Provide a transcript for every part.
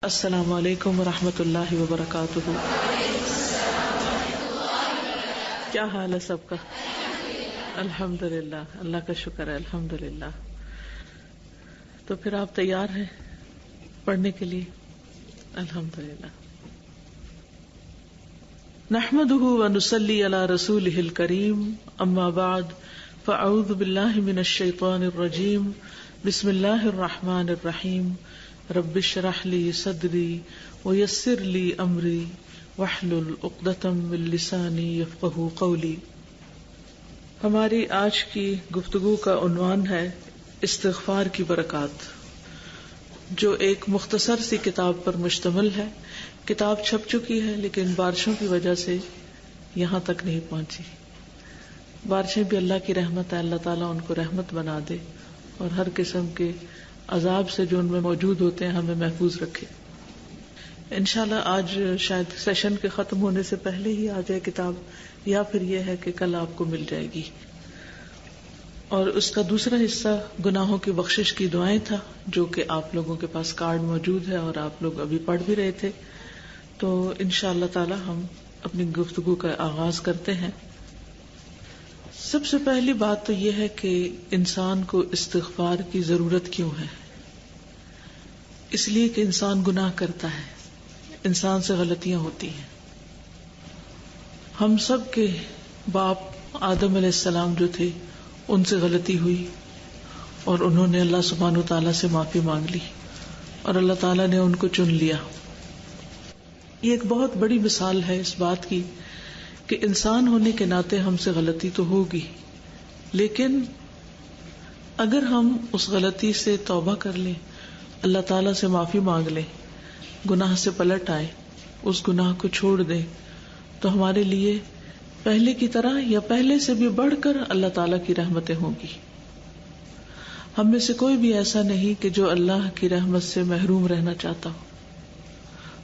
السلام علیکم ورحمۃ اللہ وبرکاتہ. کیا حال ہے سب کا؟ الحمدللہ، اللہ کا شکر ہے، الحمدللہ. تو پھر آپ تیار ہیں پڑھنے کے لیے؟ الحمدللہ. نحمده ونصلی علی رسولہ الکریم، اما بعد فاعوذ باللہ من الشیطان الرجیم. بسم اللہ الرحمن الرحیم. رب اشرح لی صدری ویسر لی امری واحلل عقدۃ من لسانی یفقہوا قولی. ہماری آج کی گفتگو کا عنوان ہے استغفار کی برکات، جو ایک مختصر سی کتاب پر مشتمل ہے. کتاب چھپ چکی ہے لیکن بارشوں کی وجہ سے یہاں تک نہیں پہنچی. بارشیں بھی اللہ کی رحمت ہے، اللہ تعالیٰ ان کو رحمت بنا دے اور ہر قسم کے عذاب سے جو ان میں موجود ہوتے ہیں ہمیں محفوظ رکھے. انشاءاللہ آج شاید سیشن کے ختم ہونے سے پہلے ہی آ جائے کتاب، یا پھر یہ ہے کہ کل آپ کو مل جائے گی. اور اس کا دوسرا حصہ گناہوں کی بخشش کی دعائیں تھا، جو کہ آپ لوگوں کے پاس کارڈ موجود ہے اور آپ لوگ ابھی پڑھ بھی رہے تھے. تو انشاءاللہ تعالی ہم اپنی گفتگو کا آغاز کرتے ہیں. سب سے پہلی بات تو یہ ہے کہ انسان کو استغفار کی ضرورت کیوں ہے؟ اس لیے کہ انسان گناہ کرتا ہے، انسان سے غلطیاں ہوتی ہیں. ہم سب کے باپ آدم علیہ السلام جو تھے ان سے غلطی ہوئی اور انہوں نے اللہ سبحانہ وتعالیٰ سے معافی مانگ لی اور اللہ تعالیٰ نے ان کو چن لیا. یہ ایک بہت بڑی مثال ہے اس بات کی کہ انسان ہونے کے ناطے ہم سے غلطی تو ہوگی، لیکن اگر ہم اس غلطی سے توبہ کر لیں، اللہ تعالیٰ سے معافی مانگ لیں، گناہ سے پلٹ آئیں، اس گناہ کو چھوڑ دیں، تو ہمارے لیے پہلے کی طرح یا پہلے سے بھی بڑھ کر اللہ تعالیٰ کی رحمتیں ہوں گی. ہم میں سے کوئی بھی ایسا نہیں کہ جو اللہ کی رحمت سے محروم رہنا چاہتا ہو.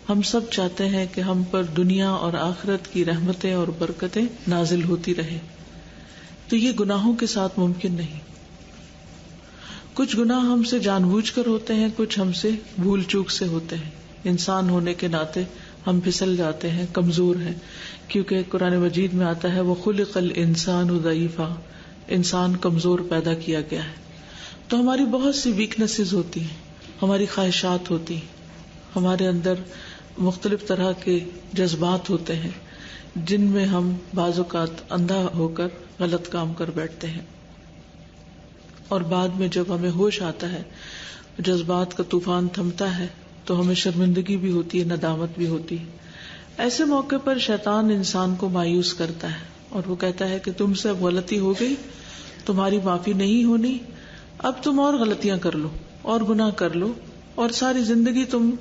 ہم سب چاہتے ہیں کہ ہم پر دنیا اور آخرت کی رحمتیں اور برکتیں نازل ہوتی رہیں. تو یہ گناہوں کے ساتھ ممکن نہیں. کچھ گناہ ہم سے جان بوجھ کر ہوتے ہیں، کچھ ہم سے بھول چوک سے ہوتے ہیں. انسان ہونے کے ناطے ہم پھسل جاتے ہیں، کمزور ہیں، کیونکہ قرآن مجید میں آتا ہے وَخُلِقَ الْإِنسَانُ ضَعِيفًا، انسان کمزور پیدا کیا گیا ہے. تو ہماری بہت سی ویکنیسز ہوتی ہیں، ہماری خواہشات ہوتی ہیں، ہمارے اندر مختلف طرح کے جذبات ہوتے ہیں جن میں ہم بعض اوقات اندھا ہو کر غلط کام کر بیٹھتے ہیں. اور بعد میں جب ہمیں ہوش آتا ہے، جذبات کا طوفان تھمتا ہے، تو ہمیں شرمندگی بھی ہوتی ہے، ندامت بھی ہوتی ہے. ایسے موقع پر شیطان انسان کو مایوس کرتا ہے اور وہ کہتا ہے کہ تم سے اب غلطی ہو گئی، تمہاری معافی نہیں ہونی، اب تم اور غلطیاں کر لو اور گناہ کر لو اور ساری زندگی تم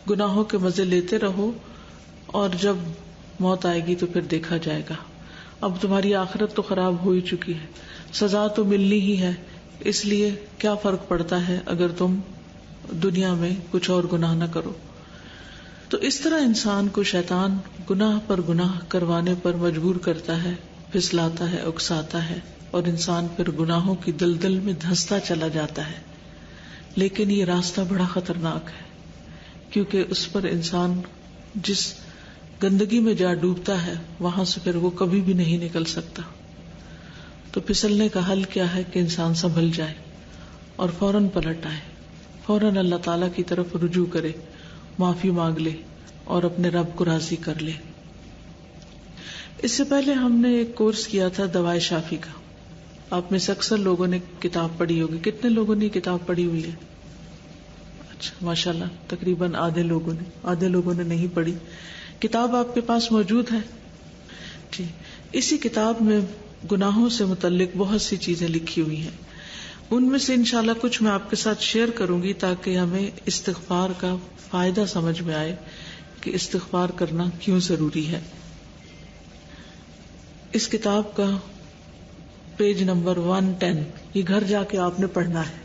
گناہوں کے مزے لیتے رہو، اور جب موت آئے گی تو پھر دیکھا جائے گا. اب تمہاری آخرت تو خراب ہو ہی چکی ہے، سزا تو ملنی ہی ہے، اس لیے کیا فرق پڑتا ہے اگر تم دنیا میں کچھ اور گناہ نہ کرو. تو اس طرح انسان کو شیطان گناہ پر گناہ کروانے پر مجبور کرتا ہے، پھسلاتا ہے، اکساتا ہے، اور انسان پھر گناہوں کی دلدل میں دھنستا چلا جاتا ہے. لیکن یہ راستہ بڑا خطرناک ہے، کیونکہ اس پر انسان جس گندگی میں جا ڈوبتا ہے وہاں سے پھر وہ کبھی بھی نہیں نکل سکتا. تو پھسلنے کا حل کیا ہے کہ انسان سنبھل جائے اور فوراً پلٹ آئے، فوراً اللہ تعالیٰ کی طرف رجوع کرے، معافی مانگ لے اور اپنے رب کو راضی کر لے. اس سے پہلے ہم نے ایک کورس کیا تھا دوائے شافی کا. آپ میں سے اکثر لوگوں نے کتاب پڑھی ہوگی. کتنے لوگوں نے کتاب پڑھی ہوئی ہے؟ اچھا ماشاءاللہ، تقریباً آدھے لوگوں نے نہیں پڑھی. کتاب آپ کے پاس موجود ہے جی. اسی کتاب میں گناہوں سے متعلق بہت سی چیزیں لکھی ہوئی ہیں. ان میں سے انشاءاللہ کچھ میں آپ کے ساتھ شیئر کروں گی تاکہ ہمیں استغفار کا فائدہ سمجھ میں آئے کہ استغفار کرنا کیوں ضروری ہے. اس کتاب کا پیج نمبر 110، یہ گھر جا کے آپ نے پڑھنا ہے.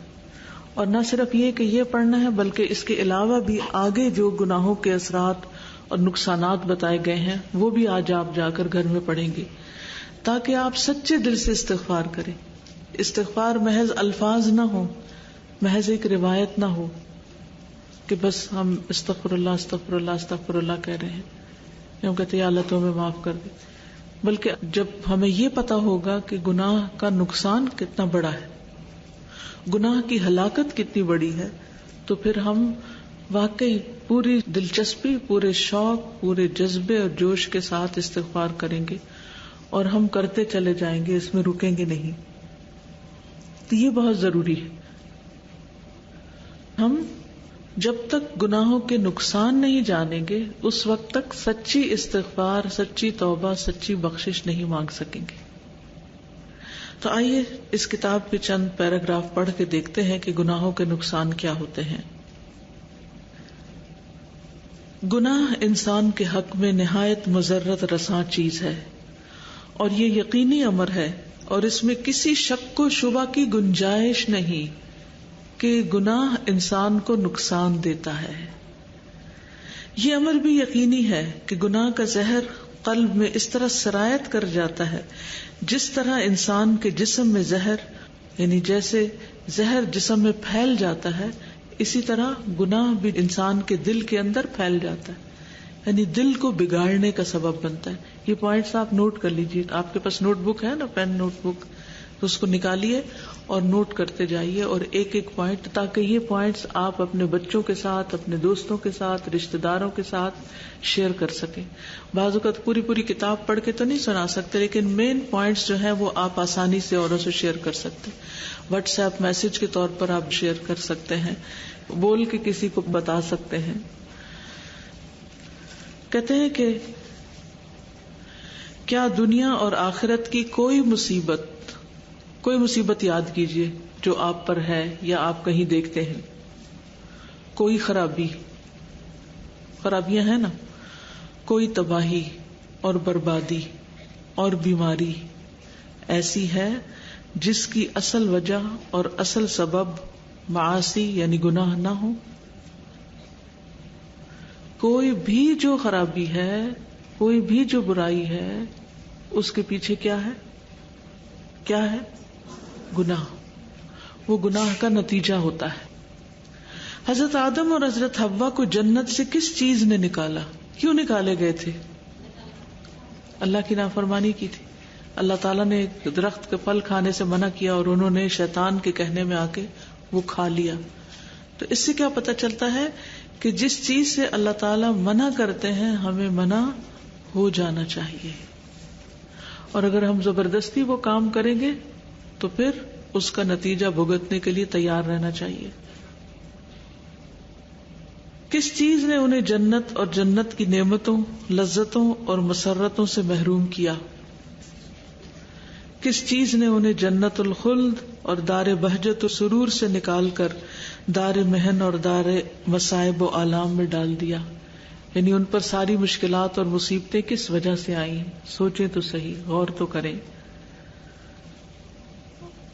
اور نہ صرف یہ کہ یہ پڑھنا ہے بلکہ اس کے علاوہ بھی آگے جو گناہوں کے اثرات اور نقصانات بتائے گئے ہیں وہ بھی آج آپ جا کر گھر میں پڑھیں گے، تاکہ آپ سچے دل سے استغفار کریں. استغفار محض الفاظ نہ ہو، محض ایک روایت نہ ہو، کہ بس ہم استغفر اللہ استغفر اللہ استغفر اللہ کہہ رہے ہیں، ہم کہتے ہیں یا اللہ تو ہمیں معاف کر دے، بلکہ جب ہمیں یہ پتا ہوگا کہ گناہ کا نقصان کتنا بڑا ہے، گناہ کی ہلاکت کتنی بڑی ہے، تو پھر ہم واقعی پوری دلچسپی، پورے شوق، پورے جذبے اور جوش کے ساتھ استغفار کریں گے اور ہم کرتے چلے جائیں گے، اس میں رکیں گے نہیں. تو یہ بہت ضروری ہے. ہم جب تک گناہوں کے نقصان نہیں جانیں گے اس وقت تک سچی استغفار، سچی توبہ، سچی بخشش نہیں مانگ سکیں گے. تو آئیے اس کتاب کے چند پیراگراف پڑھ کے دیکھتے ہیں کہ گناہوں کے نقصان کیا ہوتے ہیں. گناہ انسان کے حق میں نہایت مضرت رساں چیز ہے اور یہ یقینی امر ہے اور اس میں کسی شک و شبہ کی گنجائش نہیں کہ گناہ انسان کو نقصان دیتا ہے. یہ امر بھی یقینی ہے کہ گناہ کا زہر قلب میں اس طرح سرایت کر جاتا ہے جس طرح انسان کے جسم میں زہر، یعنی جیسے زہر جسم میں پھیل جاتا ہے، اسی طرح گناہ بھی انسان کے دل کے اندر پھیل جاتا ہے، یعنی دل کو بگاڑنے کا سبب بنتا ہے. یہ پوائنٹس آپ نوٹ کر لیجیے. آپ کے پاس نوٹ بک ہے نا، پین نوٹ بک، تو اس کو نکالیے اور نوٹ کرتے جائیے، اور ایک ایک پوائنٹ، تاکہ یہ پوائنٹس آپ اپنے بچوں کے ساتھ، اپنے دوستوں کے ساتھ، رشتہ داروں کے ساتھ شیئر کر سکیں. بعض اوقات پوری کتاب پڑھ کے تو نہیں سنا سکتے، لیکن مین پوائنٹس جو ہیں وہ آپ آسانی سے اوروں سے شیئر کر سکتے. واٹس ایپ میسج کے طور پر آپ شیئر کر سکتے ہیں، بول کے کسی کو بتا سکتے ہیں. کہتے ہیں کہ کیا دنیا اور آخرت کی کوئی مصیبت یاد کیجیے جو آپ پر ہے یا آپ کہیں دیکھتے ہیں، کوئی خرابیاں ہیں نا، کوئی تباہی اور بربادی اور بیماری ایسی ہے جس کی اصل وجہ اور اصل سبب معاصی یعنی گناہ نہ ہو. کوئی بھی جو خرابی ہے، کوئی بھی جو برائی ہے، اس کے پیچھے کیا ہے؟ گناہ. وہ گناہ کا نتیجہ ہوتا ہے. حضرت آدم اور حضرت حوا کو جنت سے کس چیز نے نکالا؟ کیوں نکالے گئے تھے؟ اللہ کی نافرمانی کی تھی. اللہ تعالیٰ نے ایک درخت کے پھل کھانے سے منع کیا اور انہوں نے شیطان کے کہنے میں آ کے وہ کھا لیا. تو اس سے کیا پتہ چلتا ہے کہ جس چیز سے اللہ تعالیٰ منع کرتے ہیں ہمیں منع ہو جانا چاہیے، اور اگر ہم زبردستی وہ کام کریں گے تو پھر اس کا نتیجہ بھگتنے کے لیے تیار رہنا چاہیے. کس چیز نے انہیں جنت اور جنت کی نعمتوں، لذتوں اور مسرتوں سے محروم کیا؟ کس چیز نے انہیں جنت الخلد اور دار بہجت و سرور سے نکال کر دار محن اور دار مصائب و آلام میں ڈال دیا؟ یعنی ان پر ساری مشکلات اور مصیبتیں کس وجہ سے آئیں؟ سوچیں تو صحیح، غور تو کریں.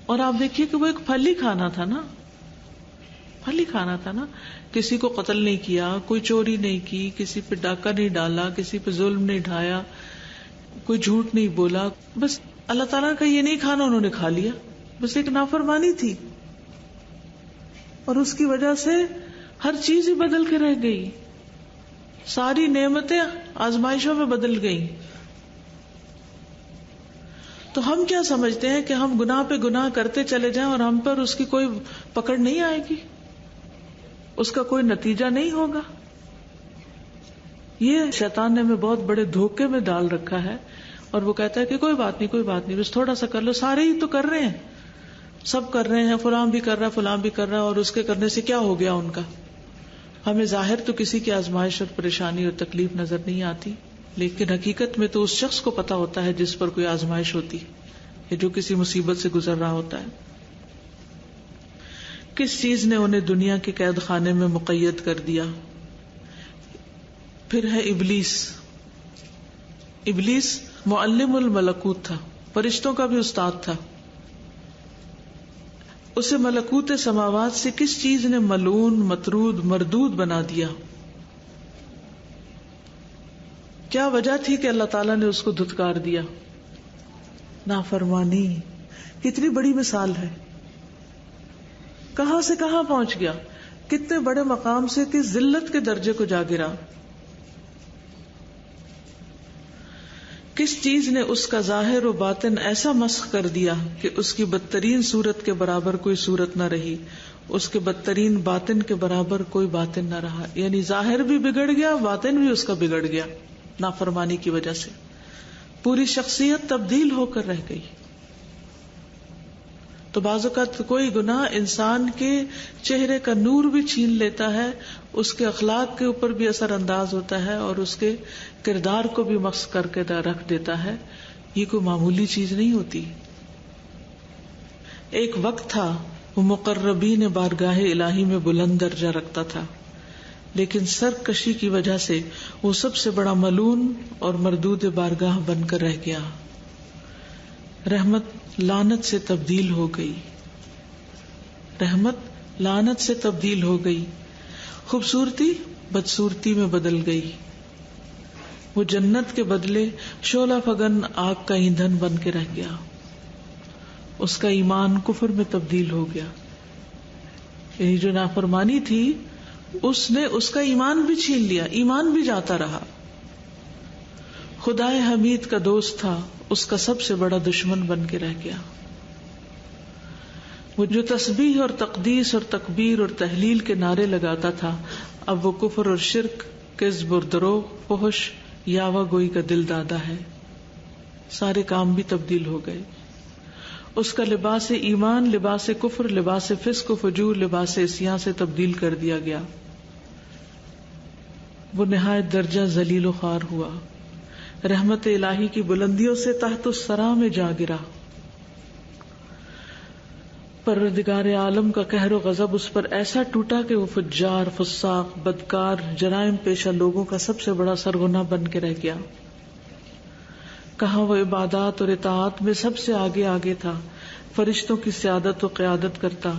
اور آپ دیکھیے کہ وہ ایک پھل ہی کھانا تھا نا، کسی کو قتل نہیں کیا، کوئی چوری نہیں کی، کسی پہ ڈاکہ نہیں ڈالا، کسی پہ ظلم نہیں ڈھایا، کوئی جھوٹ نہیں بولا. بس اللہ تعالیٰ کا یہ نہیں کھانا انہوں نے کھا لیا، بس ایک نافرمانی تھی اور اس کی وجہ سے ہر چیز ہی بدل کے رہ گئی، ساری نعمتیں آزمائشوں میں بدل گئی. تو ہم کیا سمجھتے ہیں کہ ہم گناہ پہ گناہ کرتے چلے جائیں اور ہم پر اس کی کوئی پکڑ نہیں آئے گی، اس کا کوئی نتیجہ نہیں ہوگا. یہ شیطان نے ہمیں بہت بڑے دھوکے میں ڈال رکھا ہے، اور وہ کہتا ہے کہ کوئی بات نہیں، بس تھوڑا سا کر لو. سارے ہی تو کر رہے ہیں، سب کر رہے ہیں، فلاں بھی کر رہا ہے، اور اس کے کرنے سے کیا ہو گیا ان کا. ہمیں ظاہر تو کسی کی آزمائش اور پریشانی اور تکلیف نظر نہیں آتی، لیکن حقیقت میں تو اس شخص کو پتا ہوتا ہے جس پر کوئی آزمائش ہوتی ہے، جو کسی مصیبت سے گزر رہا ہوتا ہے. کس چیز نے انہیں دنیا کے قید خانے میں مقید کر دیا؟ پھر ہے ابلیس معلم الملکوت تھا، فرشتوں کا بھی استاد تھا. اسے ملکوت سماوات سے کس چیز نے ملعون، مطرود، مردود بنا دیا؟ کیا وجہ تھی کہ اللہ تعالیٰ نے اس کو دھتکار دیا؟ نافرمانی. کتنی بڑی مثال ہے، کہاں سے کہاں پہنچ گیا. کتنے بڑے مقام سے کہ ذلت کے درجے کو جا گرا. کس چیز نے اس کا ظاہر و باطن ایسا مسخ کر دیا کہ اس کی بدترین صورت کے برابر کوئی صورت نہ رہی، اس کے بدترین باطن کے برابر کوئی باطن نہ رہا. یعنی ظاہر بھی بگڑ گیا، باطن بھی اس کا بگڑ گیا نافرمانی کی وجہ سے. پوری شخصیت تبدیل ہو کر رہ گئی. تو بعض اوقات کوئی گناہ انسان کے چہرے کا نور بھی چھین لیتا ہے، اس کے اخلاق کے اوپر بھی اثر انداز ہوتا ہے اور اس کے کردار کو بھی مسخ کر کے رکھ دیتا ہے. یہ کوئی معمولی چیز نہیں ہوتی. ایک وقت تھا وہ مقربین بارگاہ الہی میں بلند درجہ رکھتا تھا، لیکن سرکشی کی وجہ سے وہ سب سے بڑا ملعون اور مردود بارگاہ بن کر رہ گیا. رحمت لعنت سے تبدیل ہو گئی، رحمت لعنت سے تبدیل ہو گئی، خوبصورتی بدصورتی میں بدل گئی. وہ جنت کے بدلے شعلہ فگن آگ کا ایندھن بن کے رہ گیا. اس کا ایمان کفر میں تبدیل ہو گیا. یعنی جو نافرمانی تھی اس نے اس کا ایمان بھی چھین لیا، ایمان بھی جاتا رہا. خدائے حمید کا دوست تھا، اس کا سب سے بڑا دشمن بن کے رہ گیا. وہ جو تسبیح اور تقدیس اور تکبیر اور تحلیل کے نعرے لگاتا تھا، اب وہ کفر اور شرک، کذب اور دروغ، فحش، یاوہ گوئی کا دل دادا ہے. سارے کام بھی تبدیل ہو گئے. اس کا لباس ایمان لباس کفر، لباس فسق و فجور، لباس عصیاں سے تبدیل کر دیا گیا. وہ نہایت درجہ ذلیل و خوار ہوا، رحمت الہی کی بلندیوں سے تحت الثری میں جا گرا. پروردگار عالم کا قہر و غضب اس پر ایسا ٹوٹا کہ وہ فجار، فساق، بدکار، جرائم پیشہ لوگوں کا سب سے بڑا سرغنہ بن کے رہ گیا. کہاں وہ عبادات اور اطاعت میں سب سے آگے آگے تھا، فرشتوں کی سیادت و قیادت کرتا،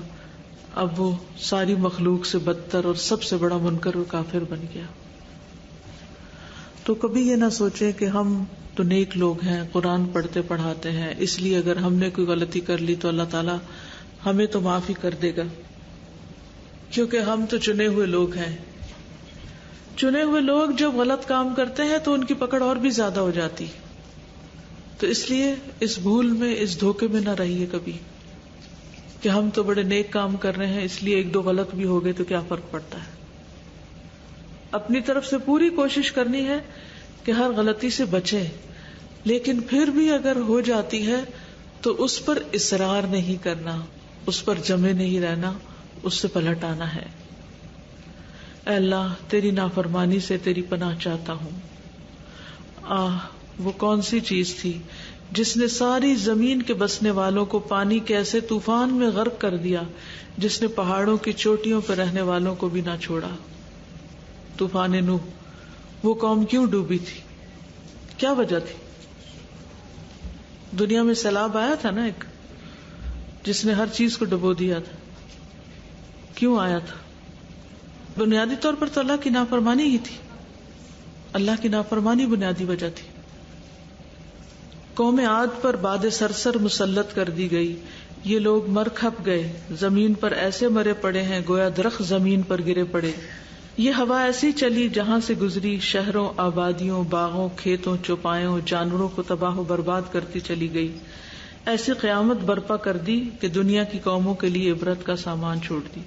اب وہ ساری مخلوق سے بدتر اور سب سے بڑا منکر و کافر بن گیا. تو کبھی یہ نہ سوچیں کہ ہم تو نیک لوگ ہیں، قرآن پڑھتے پڑھاتے ہیں، اس لیے اگر ہم نے کوئی غلطی کر لی تو اللہ تعالیٰ ہمیں تو معاف ہی کر دے گا، کیونکہ ہم تو چنے ہوئے لوگ ہیں. چنے ہوئے لوگ جب غلط کام کرتے ہیں تو ان کی پکڑ اور بھی زیادہ ہو جاتی. تو اس لیے اس بھول میں، اس دھوکے میں نہ رہیے کبھی کہ ہم تو بڑے نیک کام کر رہے ہیں، اس لیے ایک دو غلط بھی ہو گئے تو کیا فرق پڑتا ہے. اپنی طرف سے پوری کوشش کرنی ہے کہ ہر غلطی سے بچیں، لیکن پھر بھی اگر ہو جاتی ہے تو اس پر اصرار نہیں کرنا، اس پر جمے نہیں رہنا، اس سے پلٹ آنا ہے. اے اللہ، تیری نافرمانی سے تیری پناہ چاہتا ہوں. وہ کون سی چیز تھی جس نے ساری زمین کے بسنے والوں کو پانی کے ایسے طوفان میں غرق کر دیا جس نے پہاڑوں کی چوٹیوں پر رہنے والوں کو بھی نہ چھوڑا. طوفان نوح. وہ قوم کیوں ڈوبی تھی؟ کیا وجہ تھی؟ دنیا میں سیلاب آیا تھا نا ایک، جس نے ہر چیز کو ڈبو دیا تھا. کیوں آیا تھا؟ بنیادی طور پر تو اللہ کی نافرمانی ہی تھی. اللہ کی نافرمانی بنیادی وجہ تھی. قوم عاد پر باد سرسر مسلط کر دی گئی. یہ لوگ مر کھپ گئے، زمین پر ایسے مرے پڑے ہیں گویا درخت زمین پر گرے پڑے. یہ ہوا ایسی چلی جہاں سے گزری، شہروں، آبادیوں، باغوں، کھیتوں، چوپایوں، جانوروں کو تباہ و برباد کرتی چلی گئی. ایسی قیامت برپا کر دی کہ دنیا کی قوموں کے لیے عبرت کا سامان چھوڑ دی.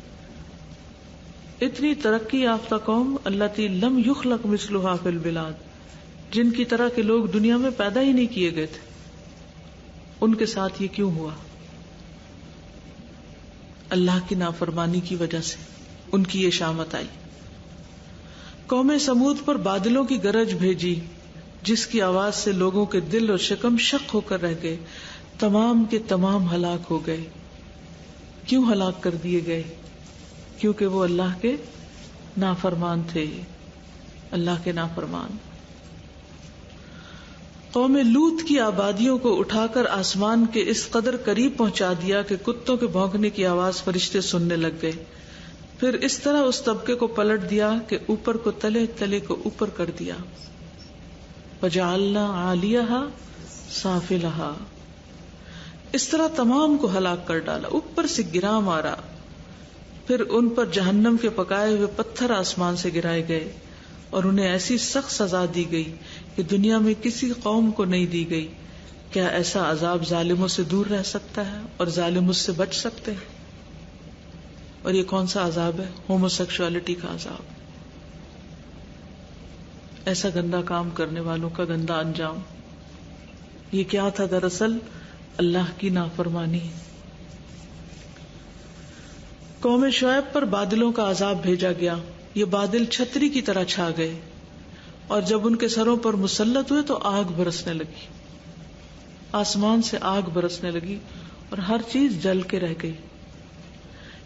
اتنی ترقی یافتہ قوم التی لم یخلق مثلها فی البلاد، جن کی طرح کے لوگ دنیا میں پیدا ہی نہیں کیے گئے تھے، ان کے ساتھ یہ کیوں ہوا؟ اللہ کی نافرمانی کی وجہ سے ان کی یہ شامت آئی. قوم سمود پر بادلوں کی گرج بھیجی جس کی آواز سے لوگوں کے دل اور شکم شق ہو کر رہ گئے. تمام کے تمام ہلاک ہو گئے. کیوں ہلاک کر دیے گئے؟ کیونکہ وہ اللہ کے نافرمان تھے، اللہ کے نافرمان. قوم لوط کی آبادیوں کو اٹھا کر آسمان کے اس قدر قریب پہنچا دیا کہ کتوں کے بھونکنے کی آواز فرشتے سننے لگ گئے. پھر اس طرح اس طبقے کو پلٹ دیا کہ اوپر کو تلے، تلے کو اوپر کر دیا. وجعلنا عالیہا سافلہا. اس طرح تمام کو ہلاک کر ڈالا، اوپر سے گرا مارا. پھر ان پر جہنم کے پکائے ہوئے پتھر آسمان سے گرائے گئے اور انہیں ایسی سخت سزا دی گئی کہ دنیا میں کسی قوم کو نہیں دی گئی. کیا ایسا عذاب ظالموں سے دور رہ سکتا ہے اور ظالم اس سے بچ سکتے ہیں؟ اور یہ کون سا عذاب ہے؟ ہومو سیکشوالٹی کا عذاب. ایسا گندا کام کرنے والوں کا گندا انجام. یہ کیا تھا؟ دراصل اللہ کی نافرمانی. قوم شعیب پر بادلوں کا عذاب بھیجا گیا. یہ بادل چھتری کی طرح چھا گئے اور جب ان کے سروں پر مسلط ہوئے تو آگ برسنے لگی. آسمان سے آگ برسنے لگی اور ہر چیز جل کے رہ گئی.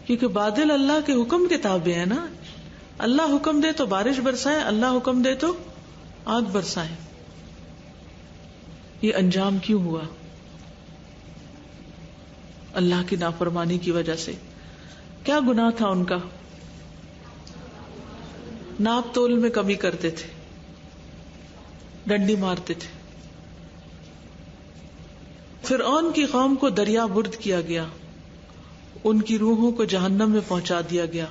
کیونکہ بادل اللہ کے حکم کے تابع ہے نا. اللہ حکم دے تو بارش برسائے، اللہ حکم دے تو آگ برسائے. یہ انجام کیوں ہوا؟ اللہ کی نافرمانی کی وجہ سے. کیا گناہ تھا ان کا؟ ناپ تول میں کمی کرتے تھے، ڈنڈی مارتے تھے. فرعون کی قوم کو دریا برد کیا گیا، ان کی روحوں کو جہنم میں پہنچا دیا گیا.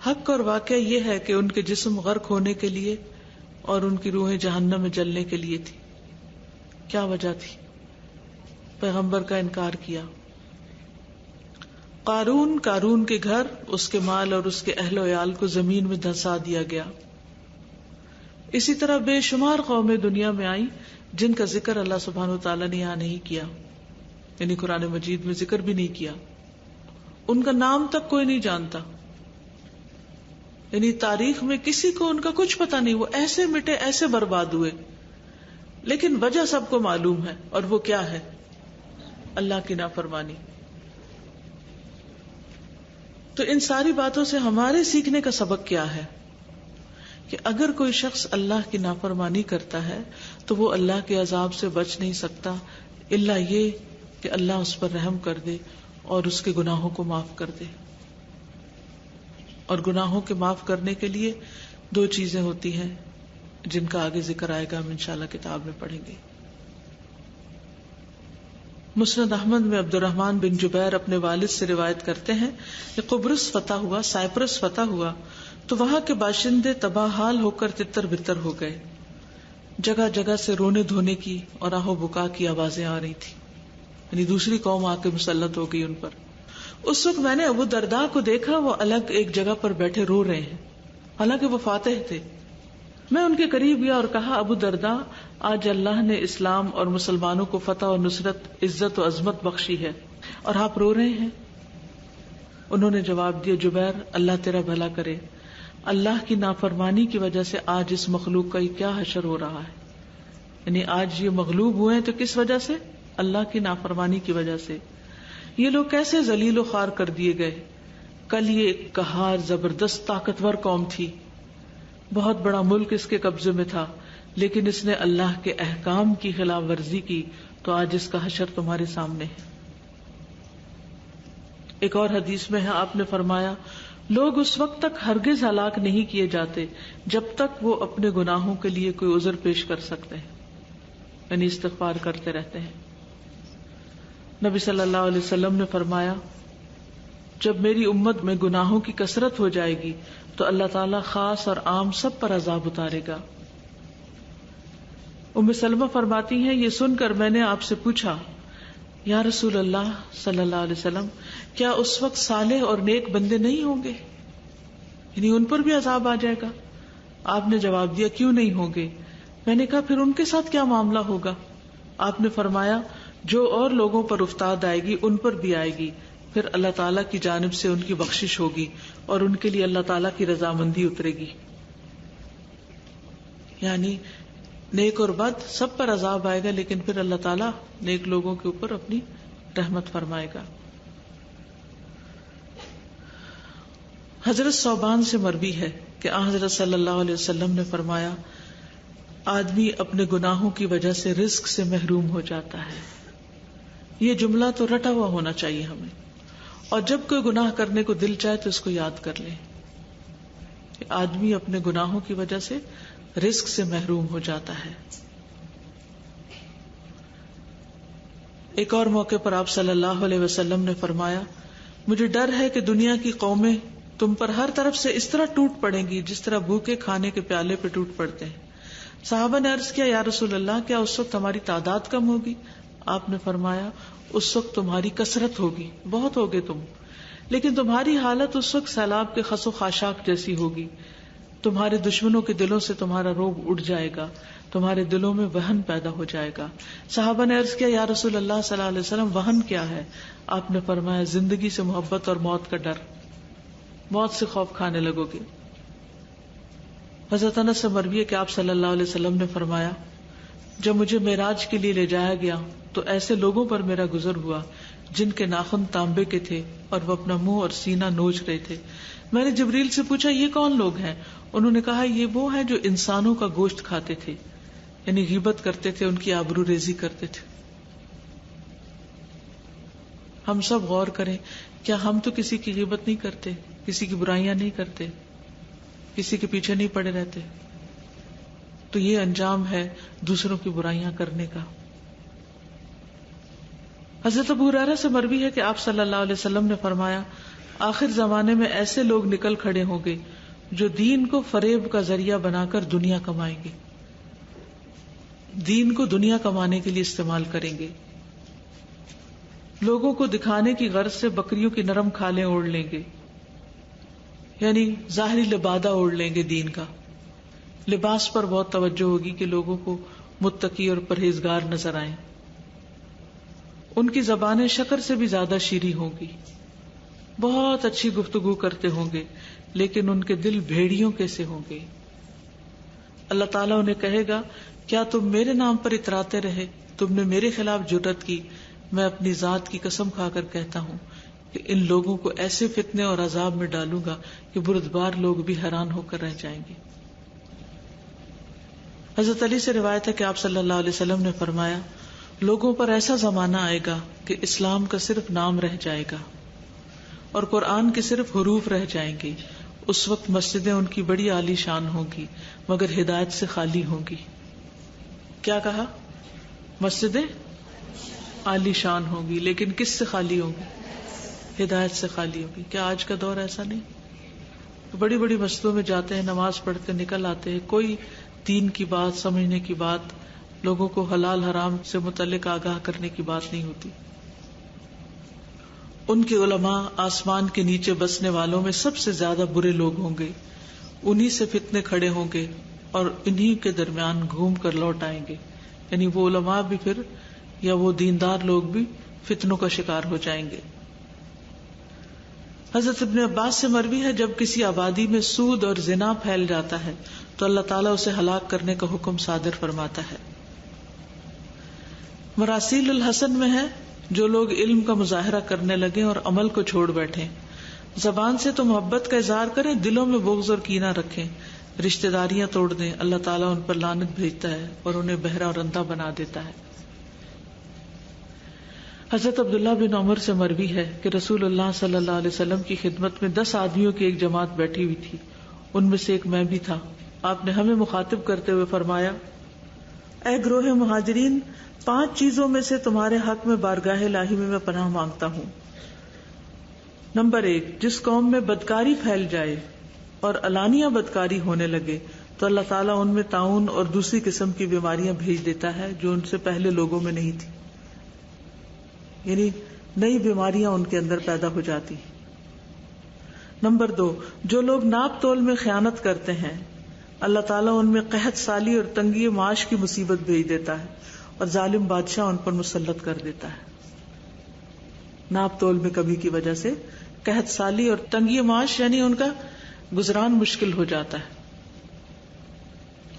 حق اور واقعہ یہ ہے کہ ان کے جسم غرق ہونے کے لیے اور ان کی روحیں جہنم میں جلنے کے لیے تھی. کیا وجہ تھی؟ پیغمبر کا انکار کیا. قارون کے گھر، اس کے مال اور اس کے اہل و عیال کو زمین میں دھنسا دیا گیا. اسی طرح بے شمار قومیں دنیا میں آئیں جن کا ذکر اللہ سبحانہ وتعالیٰ نے یہاں نہیں کیا، یعنی قرآن مجید میں ذکر بھی نہیں کیا. ان کا نام تک کوئی نہیں جانتا، یعنی تاریخ میں کسی کو ان کا کچھ پتا نہیں. وہ ایسے مٹے، ایسے برباد ہوئے. لیکن وجہ سب کو معلوم ہے، اور وہ کیا ہے؟ اللہ کی نافرمانی. تو ان ساری باتوں سے ہمارے سیکھنے کا سبق کیا ہے؟ کہ اگر کوئی شخص اللہ کی نافرمانی کرتا ہے تو وہ اللہ کے عذاب سے بچ نہیں سکتا الا یہ کہ اللہ اس پر رحم کر دے اور اس کے گناہوں کو معاف کر دے. اور گناہوں کے معاف کرنے کے لیے دو چیزیں ہوتی ہیں جن کا آگے ذکر آئے گا، ہم انشاءاللہ کتاب میں پڑھیں گے. مسند احمد میں عبد الرحمن بن جبیر اپنے والد سے روایت کرتے ہیں کہ قبرص فتح ہوا، سائپرس فتح ہوا تو وہاں کے باشندے تباہ حال ہو کر تتر بتر ہو گئے. جگہ جگہ سے رونے دھونے کی اور آہ و بکا کی آوازیں آ رہی تھی، یعنی دوسری قوم آ کے مسلط ہو گئی ان پر. اس وقت میں نے ابو درداء کو دیکھا، وہ الگ ایک جگہ پر بیٹھے رو رہے ہیں، حالانکہ وہ فاتح تھے. میں ان کے قریب گیا اور کہا، ابو درداء، آج اللہ نے اسلام اور مسلمانوں کو فتح و نصرت، عزت و عظمت بخشی ہے اور آپ رو رہے ہیں. انہوں نے جواب دیا، جبیر، اللہ تیرا بھلا کرے. اللہ کی نافرمانی کی وجہ سے آج اس مخلوق کا یہ کیا حشر ہو رہا ہے. یعنی آج یہ مغلوب ہوئے ہیں تو کس وجہ سے؟ اللہ کی نافرمانی کی وجہ سے. یہ لوگ کیسے ذلیل و خوار کر دیے گئے. کل یہ ایک قہار، زبردست طاقتور قوم تھی، بہت بڑا ملک اس کے قبضے میں تھا، لیکن اس نے اللہ کے احکام کی خلاف ورزی کی تو آج اس کا حشر تمہارے سامنے ہے. ایک اور حدیث میں ہے، آپ نے فرمایا، لوگ اس وقت تک ہرگز ہلاک نہیں کیے جاتے جب تک وہ اپنے گناہوں کے لیے کوئی عذر پیش کر سکتے ہیں، یعنی استغفار کرتے رہتے ہیں. نبی صلی اللہ علیہ وسلم نے فرمایا، جب میری امت میں گناہوں کی کثرت ہو جائے گی تو اللہ تعالیٰ خاص اور عام سب پر عذاب اتارے گا. ام سلمہ فرماتی ہیں، یہ سن کر میں نے آپ سے پوچھا، یا رسول اللہ صلی اللہ علیہ وسلم، کیا اس وقت صالح اور نیک بندے نہیں ہوں گے، یعنی ان پر بھی عذاب آ جائے گا؟ آپ نے جواب دیا، کیوں نہیں ہوں گے؟ میں نے کہا، پھر ان کے ساتھ کیا معاملہ ہوگا؟ آپ نے فرمایا، جو اور لوگوں پر افتاد آئے گی ان پر بھی آئے گی، پھر اللہ تعالیٰ کی جانب سے ان کی بخشش ہوگی اور ان کے لیے اللہ تعالیٰ کی رضامندی اترے گی. یعنی نیک اور بد سب پر عذاب آئے گا، لیکن پھر اللہ تعالیٰ نیک لوگوں کے اوپر اپنی رحمت فرمائے گا. حضرت ثوبان سے مروی ہے کہ حضرت صلی اللہ علیہ وسلم نے فرمایا، آدمی اپنے گناہوں کی وجہ سے رزق سے محروم ہو جاتا ہے. یہ جملہ تو رٹا ہوا ہونا چاہیے ہمیں، اور جب کوئی گناہ کرنے کو دل چاہے تو اس کو یاد کر لیں کہ آدمی اپنے گناہوں کی وجہ سے رزق سے محروم ہو جاتا ہے. ایک اور موقع پر آپ صلی اللہ علیہ وسلم نے فرمایا، مجھے ڈر ہے کہ دنیا کی قومیں تم پر ہر طرف سے اس طرح ٹوٹ پڑیں گی جس طرح بھوکے کھانے کے پیالے پہ ٹوٹ پڑتے ہیں. صحابہ نے عرض کیا یا رسول اللہ کیا اس وقت ہماری تعداد کم ہوگی؟ آپ نے فرمایا اس وقت تمہاری کثرت ہوگی، بہت ہوگے تم، لیکن تمہاری حالت اس وقت سیلاب کے خس و خاشاک جیسی ہوگی. تمہارے دشمنوں کے دلوں سے تمہارا روب اٹھ جائے گا، تمہارے دلوں میں وہن پیدا ہو جائے گا. صحابہ نے عرض کیا یا رسول اللہ صلی اللہ علیہ وسلم وہن کیا ہے؟ آپ نے فرمایا زندگی سے محبت اور موت کا ڈر، موت سے خوف کھانے لگو گے. حضرت انس سے مروی ہے کہ آپ صلی اللہ علیہ وسلم نے فرمایا جب مجھے معراج کے لیے لے جایا گیا تو ایسے لوگوں پر میرا گزر ہوا جن کے ناخن تانبے کے تھے اور وہ اپنا منہ اور سینہ نوچ رہے تھے. میں نے جبریل سے پوچھا یہ کون لوگ ہیں؟ انہوں نے کہا یہ وہ ہیں جو انسانوں کا گوشت کھاتے تھے، یعنی غیبت کرتے تھے، ان کی آبرو ریزی کرتے تھے. ہم سب غور کریں، کیا ہم تو کسی کی غیبت نہیں کرتے، کسی کی برائیاں نہیں کرتے، کسی کے پیچھے نہیں پڑے رہتے؟ تو یہ انجام ہے دوسروں کی برائیاں کرنے کا. حضرت ابو ہریرہ سے مروی ہے کہ آپ صلی اللہ علیہ وسلم نے فرمایا آخر زمانے میں ایسے لوگ نکل کھڑے ہوں گے جو دین کو فریب کا ذریعہ بنا کر دنیا کمائیں گے، دین کو دنیا کمانے کے لیے استعمال کریں گے. لوگوں کو دکھانے کی غرض سے بکریوں کی نرم کھالیں اوڑھ لیں گے، یعنی ظاہری لبادہ اوڑھ لیں گے. دین کا لباس پر بہت توجہ ہوگی کہ لوگوں کو متقی اور پرہیزگار نظر آئیں. ان کی زبانیں شکر سے بھی زیادہ شیریں ہوں گی، بہت اچھی گفتگو کرتے ہوں گے، لیکن ان کے دل بھیڑیوں کے سے ہوں گے. اللہ تعالیٰ انہیں کہے گا کیا تم میرے نام پر اتراتے رہے، تم نے میرے خلاف جرأت کی. میں اپنی ذات کی قسم کھا کر کہتا ہوں کہ ان لوگوں کو ایسے فتنے اور عذاب میں ڈالوں گا کہ بردبار لوگ بھی حیران ہو کر رہ جائیں گے. حضرت علی سے روایت ہے کہ آپ صلی اللہ علیہ وسلم نے فرمایا لوگوں پر ایسا زمانہ آئے گا کہ اسلام کا صرف نام رہ جائے گا اور قرآن کے صرف حروف رہ جائیں گے. اس وقت مسجدیں ان کی بڑی عالی شان ہوں گی مگر ہدایت سے خالی ہوں گی. کیا کہا؟ مسجدیں عالی شان ہوں گی لیکن کس سے خالی ہوں گی؟ ہدایت سے خالی ہوں گی. کیا آج کا دور ایسا نہیں؟ بڑی بڑی مسجدوں میں جاتے ہیں، نماز پڑھتے نکل آتے ہیں، کوئی دین کی بات، سمجھنے کی بات، لوگوں کو حلال حرام سے متعلق آگاہ کرنے کی بات نہیں ہوتی. ان کے علماء آسمان کے نیچے بسنے والوں میں سب سے زیادہ برے لوگ ہوں گے، انہی سے فتنے کھڑے ہوں گے اور انہی کے درمیان گھوم کر لوٹ آئیں گے. یعنی وہ علماء بھی پھر یا وہ دیندار لوگ بھی فتنوں کا شکار ہو جائیں گے. حضرت ابن عباس سے مروی ہے جب کسی آبادی میں سود اور زنا پھیل جاتا ہے تو اللہ تعالیٰ اسے ہلاک کرنے کا حکم صادر فرماتا ہے. مراسیل الحسن میں ہے جو لوگ علم کا مظاہرہ کرنے لگے اور عمل کو چھوڑ بیٹھیں، زبان سے تو محبت کا اظہار کریں، دلوں میں بغض اور کینہ رکھیں، رشتہ داریاں توڑ دیں، اللہ تعالیٰ ان پر لعنت بھیجتا ہے اور انہیں بہرا اور اندھا بنا دیتا ہے. حضرت عبداللہ بن عمر سے مروی ہے کہ رسول اللہ صلی اللہ علیہ وسلم کی خدمت میں 10 آدمیوں کی ایک جماعت بیٹھی ہوئی تھی، ان میں سے ایک میں بھی تھا. آپ نے ہمیں مخاطب کرتے ہوئے فرمایا اے گروہ مہاجرین، 5 چیزوں میں سے تمہارے حق میں بارگاہ الہی میں پناہ مانگتا ہوں. نمبر 1، جس قوم میں بدکاری پھیل جائے اور علانیہ بدکاری ہونے لگے تو اللہ تعالیٰ ان میں طاعون اور دوسری قسم کی بیماریاں بھیج دیتا ہے جو ان سے پہلے لوگوں میں نہیں تھی، یعنی نئی بیماریاں ان کے اندر پیدا ہو جاتی. نمبر 2، جو لوگ ناپ تول میں خیانت کرتے ہیں اللہ تعالیٰ ان میں قحط سالی اور تنگی معاش کی مصیبت بھیج دیتا ہے اور ظالم بادشاہ ان پر مسلط کر دیتا ہے. ناپ تول میں کمی کی وجہ سے قحط سالی اور تنگی معاش یعنی ان کا گزران مشکل ہو جاتا ہے.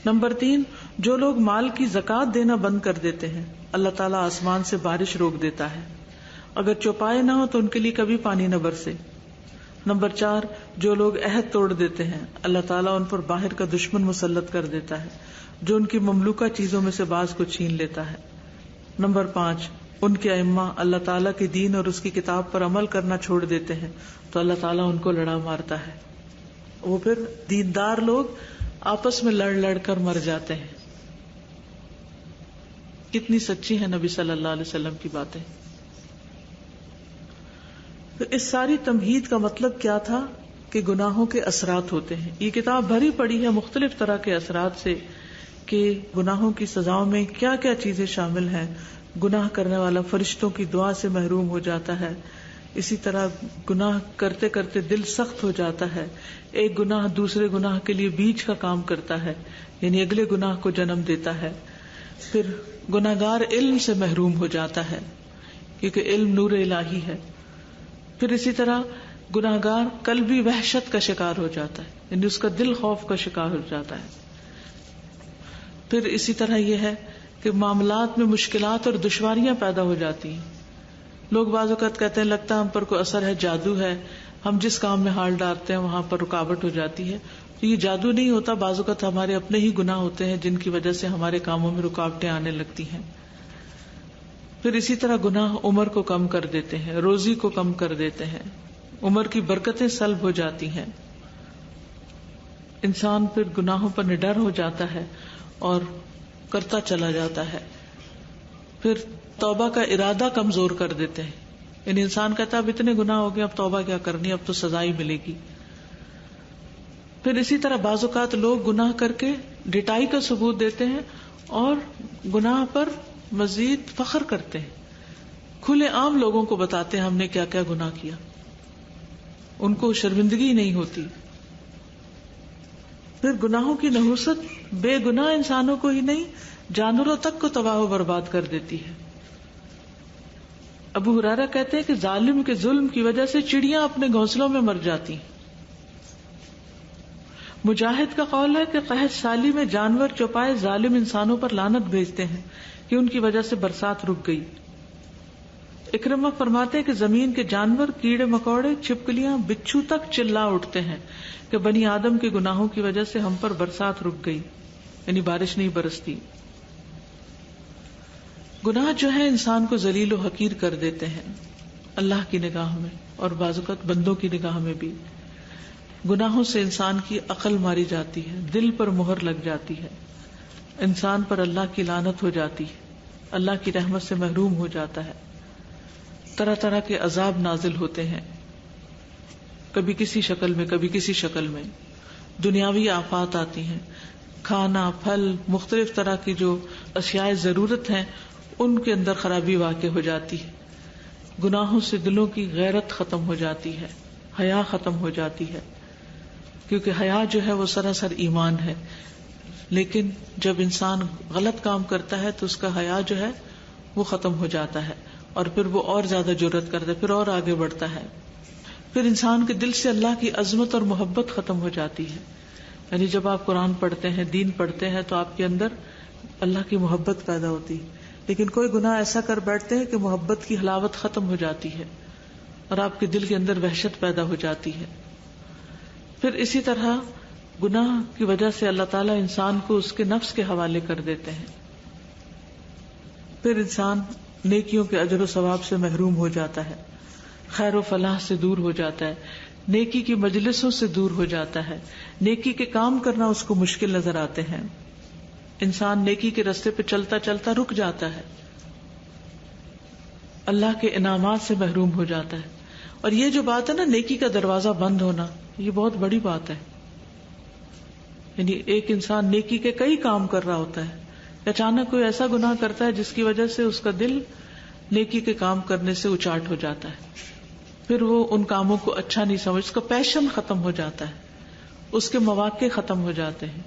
نمبر 3، جو لوگ مال کی زکوٰۃ دینا بند کر دیتے ہیں اللہ تعالیٰ آسمان سے بارش روک دیتا ہے، اگر چوپائے نہ ہو تو ان کے لیے کبھی پانی نہ برسے. نمبر 4، جو لوگ عہد توڑ دیتے ہیں اللہ تعالیٰ ان پر باہر کا دشمن مسلط کر دیتا ہے جو ان کی مملوکہ چیزوں میں سے بعض کو چھین لیتا ہے. نمبر 5، ان کے ائمہ اللہ تعالیٰ کے دین اور اس کی کتاب پر عمل کرنا چھوڑ دیتے ہیں تو اللہ تعالیٰ ان کو لڑا مارتا ہے، وہ پھر دیندار لوگ آپس میں لڑ لڑ کر مر جاتے ہیں. کتنی سچی ہے نبی صلی اللہ علیہ وسلم کی باتیں. تو اس ساری تمہید کا مطلب کیا تھا کہ گناہوں کے اثرات ہوتے ہیں. یہ کتاب بھری پڑی ہے مختلف طرح کے اثرات سے کہ گناہوں کی سزاؤں میں کیا کیا چیزیں شامل ہیں. گناہ کرنے والا فرشتوں کی دعا سے محروم ہو جاتا ہے. اسی طرح گناہ کرتے کرتے دل سخت ہو جاتا ہے. ایک گناہ دوسرے گناہ کے لیے بیج کا کام کرتا ہے، یعنی اگلے گناہ کو جنم دیتا ہے. پھر گناہگار علم سے محروم ہو جاتا ہے کیونکہ علم نور الہی ہے. پھر اسی طرح گناہگار قلبی وحشت کا شکار ہو جاتا ہے، یعنی اس کا دل خوف کا شکار ہو جاتا ہے. پھر اسی طرح یہ ہے کہ معاملات میں مشکلات اور دشواریاں پیدا ہو جاتی ہیں. لوگ بعض اوقات کہتے ہیں لگتا ہے ہم پر کوئی اثر ہے، جادو ہے، ہم جس کام میں ہاتھ ڈالتے ہیں وہاں پر رکاوٹ ہو جاتی ہے. تو یہ جادو نہیں ہوتا، بعض اوقات ہمارے اپنے ہی گناہ ہوتے ہیں جن کی وجہ سے ہمارے کاموں میں رکاوٹیں آنے لگتی ہیں. پھر اسی طرح گناہ عمر کو کم کر دیتے ہیں، روزی کو کم کر دیتے ہیں، عمر کی برکتیں سلب ہو جاتی ہیں. انسان پھر گناہوں پر نڈر ہو جاتا ہے اور کرتا چلا جاتا ہے. پھر توبہ کا ارادہ کمزور کر دیتے ہیں، یعنی انسان کہتا ہے اب اتنے گناہ ہو گئے، اب توبہ کیا کرنی، اب تو سزا ہی ملے گی. پھر اسی طرح بعض اوقات لوگ گناہ کر کے ڈٹائی کا ثبوت دیتے ہیں اور گناہ پر مزید فخر کرتے ہیں، کھلے عام لوگوں کو بتاتے ہیں ہم نے کیا کیا گناہ کیا، ان کو شرمندگی نہیں ہوتی. پھر گناہوں کی نحوست بے گناہ انسانوں کو ہی نہیں جانوروں تک کو تباہ و برباد کر دیتی ہے. ابو ہریرہ کہتے ہیں کہ ظالم کے ظلم کی وجہ سے چڑیاں اپنے گھونسلوں میں مر جاتی ہیں. مجاہد کا قول ہے کہ قحط سالی میں جانور چوپائے ظالم انسانوں پر لعنت بھیجتے ہیں کہ ان کی وجہ سے برسات رک گئی. اکرمہ فرماتے ہیں کہ زمین کے جانور، کیڑے مکوڑے، چھپکلیاں، بچھو تک چلا اٹھتے ہیں کہ بنی آدم کے گناہوں کی وجہ سے ہم پر برسات رک گئی، یعنی بارش نہیں برستی. گناہ جو ہے انسان کو ذلیل و حقیر کر دیتے ہیں اللہ کی نگاہ میں اور بعض اوقات بندوں کی نگاہ میں بھی. گناہوں سے انسان کی عقل ماری جاتی ہے، دل پر مہر لگ جاتی ہے، انسان پر اللہ کی لعنت ہو جاتی ہے، اللہ کی رحمت سے محروم ہو جاتا ہے. طرح طرح کے عذاب نازل ہوتے ہیں، کبھی کسی شکل میں کبھی کسی شکل میں. دنیاوی آفات آتی ہیں، کھانا، پھل، مختلف طرح کی جو اشیاء ضرورت ہیں ان کے اندر خرابی واقع ہو جاتی ہے. گناہوں سے دلوں کی غیرت ختم ہو جاتی ہے، حیا ختم ہو جاتی ہے، کیونکہ حیا جو ہے وہ سراسر ایمان ہے. لیکن جب انسان غلط کام کرتا ہے تو اس کا حیا جو ہے وہ ختم ہو جاتا ہے اور پھر وہ اور زیادہ جرأت کرتا ہے، پھر اور آگے بڑھتا ہے. پھر انسان کے دل سے اللہ کی عظمت اور محبت ختم ہو جاتی ہے. یعنی جب آپ قرآن پڑھتے ہیں، دین پڑھتے ہیں تو آپ کے اندر اللہ کی محبت پیدا ہوتی ہے. لیکن کوئی گناہ ایسا کر بیٹھتے ہیں کہ محبت کی حلاوت ختم ہو جاتی ہے اور آپ کے دل کے اندر وحشت پیدا ہو جاتی ہے. پھر اسی طرح گناہ کی وجہ سے اللہ تعالیٰ انسان کو اس کے نفس کے حوالے کر دیتے ہیں. پھر انسان نیکیوں کے اجر و ثواب سے محروم ہو جاتا ہے، خیر و فلاح سے دور ہو جاتا ہے، نیکی کی مجلسوں سے دور ہو جاتا ہے، نیکی کے کام کرنا اس کو مشکل نظر آتے ہیں. انسان نیکی کے راستے پہ چلتا چلتا رک جاتا ہے، اللہ کے انعامات سے محروم ہو جاتا ہے. اور یہ جو بات ہے نا نیکی کا دروازہ بند ہونا، یہ بہت بڑی بات ہے. یعنی ایک انسان نیکی کے کئی کام کر رہا ہوتا ہے، اچانک کوئی ایسا گناہ کرتا ہے جس کی وجہ سے اس کا دل نیکی کے کام کرنے سے اچاٹ ہو جاتا ہے، پھر وہ ان کاموں کو اچھا نہیں سمجھ، اس کا پیشن ختم ہو جاتا ہے، اس کے مواقع ختم ہو جاتے ہیں،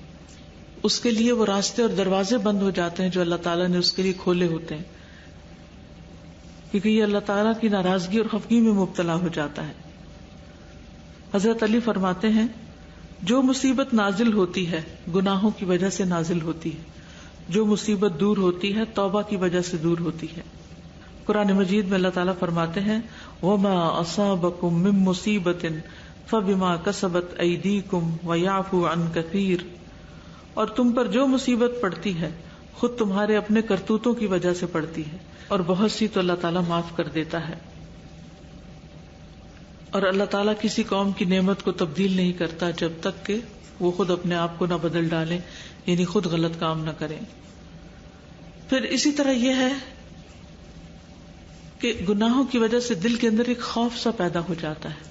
اس کے لیے وہ راستے اور دروازے بند ہو جاتے ہیں جو اللہ تعالیٰ نے اس کے لیے کھولے ہوتے ہیں، کیونکہ یہ اللہ تعالیٰ کی ناراضگی اور خفگی میں مبتلا ہو جاتا ہے. حضرت علی فرماتے ہیں جو مصیبت نازل ہوتی ہے گناہوں کی وجہ سے نازل ہوتی ہے، جو مصیبت دور ہوتی ہے توبہ کی وجہ سے دور ہوتی ہے. قرآن مجید میں اللہ تعالیٰ فرماتے ہیں وَمَا أَصَابَكُم مِّن مُّصِيبَةٍ فَبِمَا كَسَبَتْ أَيْدِيكُمْ وَيَعْفُو عَن كَثِيرٍ، اور تم پر جو مصیبت پڑتی ہے خود تمہارے اپنے کرتوتوں کی وجہ سے پڑتی ہے، اور بہت سی تو اللہ تعالیٰ معاف کر دیتا ہے. اور اللہ تعالیٰ کسی قوم کی نعمت کو تبدیل نہیں کرتا جب تک کہ وہ خود اپنے آپ کو نہ بدل ڈالیں، یعنی خود غلط کام نہ کریں. پھر اسی طرح یہ ہے کہ گناہوں کی وجہ سے دل کے اندر ایک خوف سا پیدا ہو جاتا ہے،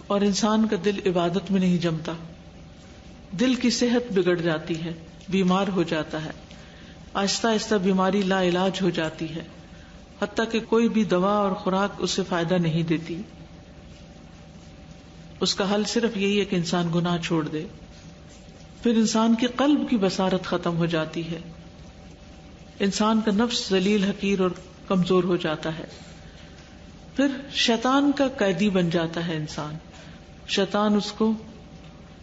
اور انسان کا دل عبادت میں نہیں جمتا. دل کی صحت بگڑ جاتی ہے، بیمار ہو جاتا ہے، آہستہ آہستہ بیماری لا علاج ہو جاتی ہے، حتیٰ کہ کوئی بھی دوا اور خوراک اسے فائدہ نہیں دیتی. اس کا حل صرف یہی ہے کہ انسان گناہ چھوڑ دے. پھر انسان کی قلب کی بصارت ختم ہو جاتی ہے، انسان کا نفس ذلیل حقیر اور کمزور ہو جاتا ہے. پھر شیطان کا قیدی بن جاتا ہے انسان. شیطان اس کو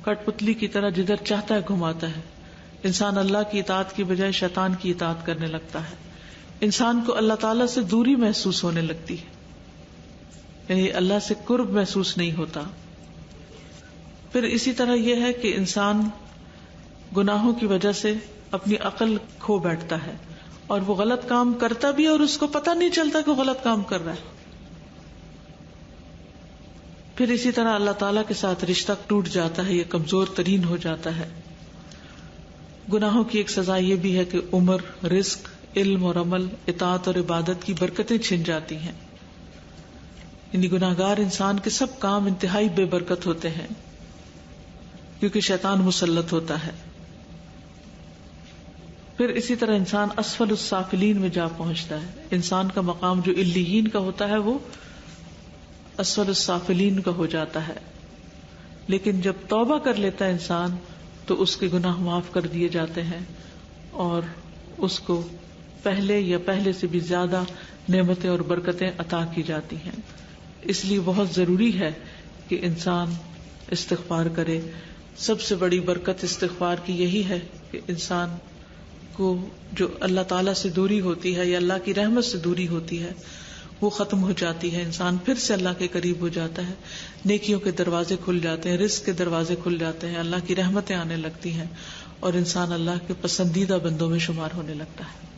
کٹ پتلی کی طرح جدھر چاہتا ہے گھماتا ہے. انسان اللہ کی اطاعت کی بجائے شیطان کی اطاعت کرنے لگتا ہے. انسان کو اللہ تعالیٰ سے دوری محسوس ہونے لگتی ہے، یعنی اللہ سے قرب محسوس نہیں ہوتا. پھر اسی طرح یہ ہے کہ انسان گناہوں کی وجہ سے اپنی عقل کھو بیٹھتا ہے اور وہ غلط کام کرتا بھی اور اس کو پتہ نہیں چلتا کہ غلط کام کر رہا ہے. پھر اسی طرح اللہ تعالیٰ کے ساتھ رشتہ ٹوٹ جاتا ہے، یہ کمزور ترین ہو جاتا ہے. گناہوں کی ایک سزا یہ بھی ہے کہ عمر، رزق، علم اور عمل، اطاعت اور عبادت کی برکتیں چھن جاتی ہیں. یعنی گناہگار انسان کے سب کام انتہائی بے برکت ہوتے ہیں کیونکہ شیطان مسلط ہوتا ہے. پھر اسی طرح انسان اسفل السافلین میں جا پہنچتا ہے. انسان کا مقام جو علیین کا ہوتا ہے وہ اسفل السافلین کا ہو جاتا ہے. لیکن جب توبہ کر لیتا ہے انسان تو اس کے گناہ معاف کر دیے جاتے ہیں اور اس کو پہلے یا پہلے سے بھی زیادہ نعمتیں اور برکتیں عطا کی جاتی ہیں. اس لیے بہت ضروری ہے کہ انسان استغفار کرے. سب سے بڑی برکت استغفار کی یہی ہے کہ انسان کو جو اللہ تعالیٰ سے دوری ہوتی ہے یا اللہ کی رحمت سے دوری ہوتی ہے وہ ختم ہو جاتی ہے. انسان پھر سے اللہ کے قریب ہو جاتا ہے، نیکیوں کے دروازے کھل جاتے ہیں، رزق کے دروازے کھل جاتے ہیں، اللہ کی رحمتیں آنے لگتی ہیں اور انسان اللہ کے پسندیدہ بندوں میں شمار ہونے لگتا ہے.